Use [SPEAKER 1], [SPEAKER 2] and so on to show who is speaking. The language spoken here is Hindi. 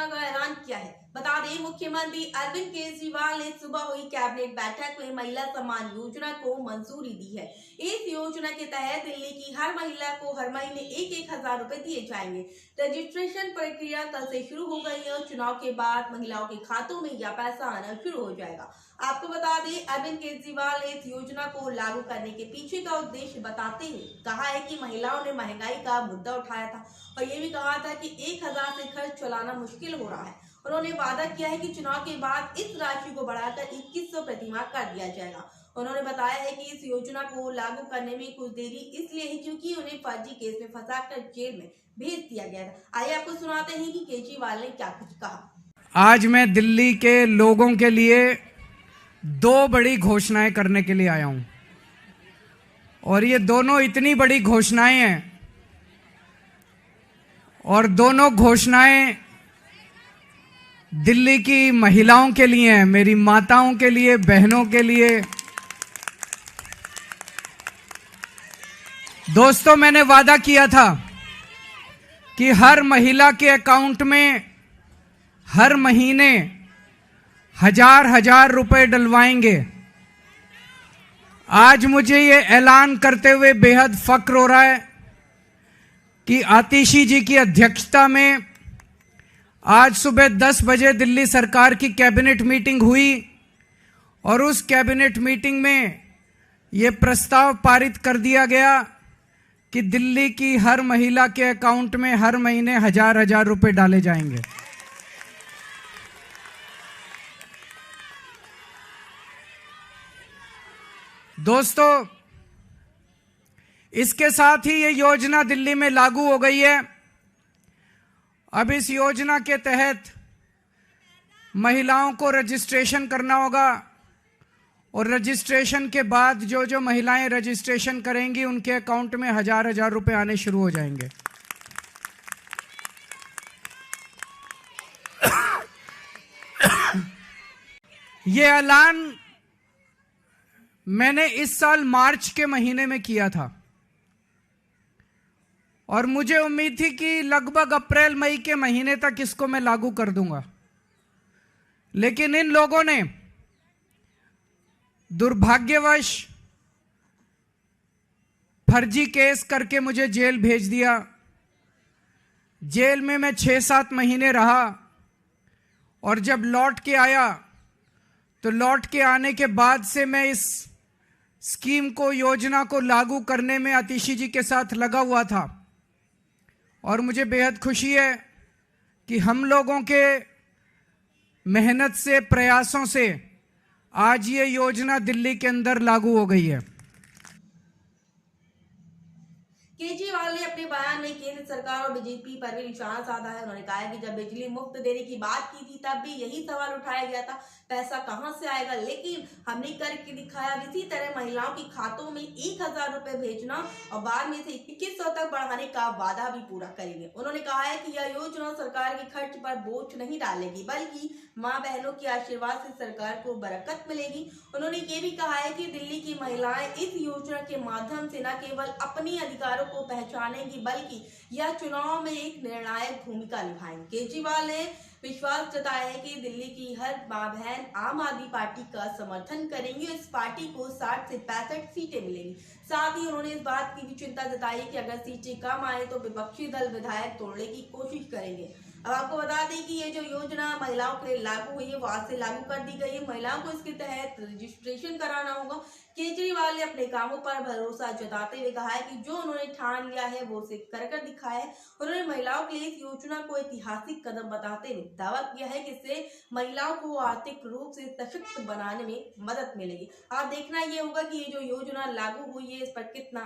[SPEAKER 1] का ऐलान किया है। बता दें, मुख्यमंत्री अरविंद केजरीवाल ने सुबह हुई कैबिनेट बैठक में महिला सम्मान योजना को मंजूरी दी है। इस योजना के तहत दिल्ली की हर महिला को हर महीने 1,000 रुपए दिए जाएंगे। रजिस्ट्रेशन प्रक्रिया कल से शुरू हो गई है और चुनाव के बाद महिलाओं के खातों में यह पैसा आना शुरू हो जाएगा। आपको बता दें, अरविंद केजरीवाल ने इस योजना को लागू करने के पीछे का उद्देश्य बताते हुए कहा है कि महिलाओं ने महंगाई का मुद्दा उठाया था और ये भी कहा था कि 1,000 से खर्च चलाना मुश्किल हो रहा है। उन्होंने वादा किया है कि चुनाव के बाद इस राशि को बढ़ाकर 2,100 प्रतिमाह कर दिया जाएगा। उन्होंने बताया है कि इस योजना को लागू करने में कुछ देरी इसलिए है क्योंकि उन्हें फर्जी केस में फंसाकर जेल में भेज दिया गया था। आइए आपको सुनाते हैं कि केजरीवाल ने क्या कुछ कहा।
[SPEAKER 2] आज मैं दिल्ली के लोगों के लिए दो बड़ी घोषणाएं करने के लिए आया हूं और ये दोनों इतनी बड़ी घोषणाएं हैं और दोनों घोषणाएं दिल्ली की महिलाओं के लिए हैं, मेरी माताओं के लिए, बहनों के लिए। दोस्तों, मैंने वादा किया था कि हर महिला के अकाउंट में हर महीने 1,000 रुपए डलवाएंगे। आज मुझे ये ऐलान करते हुए बेहद फक्र हो रहा है कि आतिशी जी की अध्यक्षता में आज सुबह 10 बजे दिल्ली सरकार की कैबिनेट मीटिंग हुई और उस कैबिनेट मीटिंग में ये प्रस्ताव पारित कर दिया गया कि दिल्ली की हर महिला के अकाउंट में हर महीने 1,000 रुपए डाले जाएंगे। दोस्तों, इसके साथ ही ये योजना दिल्ली में लागू हो गई है। अब इस योजना के तहत महिलाओं को रजिस्ट्रेशन करना होगा और रजिस्ट्रेशन के बाद जो जो महिलाएं रजिस्ट्रेशन करेंगी उनके अकाउंट में 1,000 रुपए आने शुरू हो जाएंगे। ये ऐलान मैंने इस साल मार्च के महीने में किया था और मुझे उम्मीद थी कि लगभग अप्रैल मई के महीने तक इसको मैं लागू कर दूंगा, लेकिन इन लोगों ने दुर्भाग्यवश फर्जी केस करके मुझे जेल भेज दिया। जेल में मैं 6-7 महीने रहा और जब लौट के आया तो लौट के आने के बाद से मैं इस स्कीम को, योजना को लागू करने में आतिशी जी के साथ लगा हुआ था और मुझे बेहद खुशी है कि हम लोगों के मेहनत से, प्रयासों से आज ये योजना दिल्ली के अंदर लागू हो गई है।
[SPEAKER 1] केजरीवाल ने अपने बयान में केंद्र सरकार और बीजेपी पर भी निशाना साधा है। उन्होंने कहा है कि जब बिजली मुफ्त देने की बात की थी तब भी यही सवाल उठाया गया था, पैसा कहां से आएगा, लेकिन हमने करके दिखाया। इसी तरह महिलाओं के खातों में 1,000 रुपए भेजना और बाद में से 2,100 तक बढ़ाने का वादा भी पूरा करेंगे। उन्होंने कहा है कि यह योजना सरकार के खर्च पर बोझ नहीं डालेगी, बल्कि माँ बहनों के आशीर्वाद से सरकार को बरकत मिलेगी। उन्होंने ये भी कहा है कि दिल्ली की महिलाएं इस योजना के माध्यम से न केवल अपने अधिकारों को पहचानेंगी बल्कि यह चुनाव में एक निर्णायक भूमिका निभाएंगे। केजरीवाल ने विश्वास जताया है कि दिल्ली की हर मां बहन आम आदमी पार्टी का समर्थन करेंगे। इस पार्टी को 60 से 65 सीटें मिलेंगी। साथ ही उन्होंने इस बात की भी चिंता जताई कि अगर सीटें कम आए तो विपक्षी दल विधायक तोड़ने की कोशिश करेंगे। अब आपको बता दें कि ये जो योजना महिलाओं के लिए लागू हुई है वो आज से लागू कर दी गई है। महिलाओं को इसके तहत रजिस्ट्रेशन कराना होगा। केजरीवाल ने अपने कामों पर भरोसा जताते हुए कहा है कि जो उन्होंने ठान लिया है वो उसे कर दिखाया है। उन्होंने महिलाओं के लिए इस योजना को ऐतिहासिक कदम बताते हुए दावा किया है कि इससे महिलाओं को आर्थिक रूप से सशक्त बनाने में मदद मिलेगी। अब देखना ये होगा कि ये जो योजना लागू हुई है इस पर कितना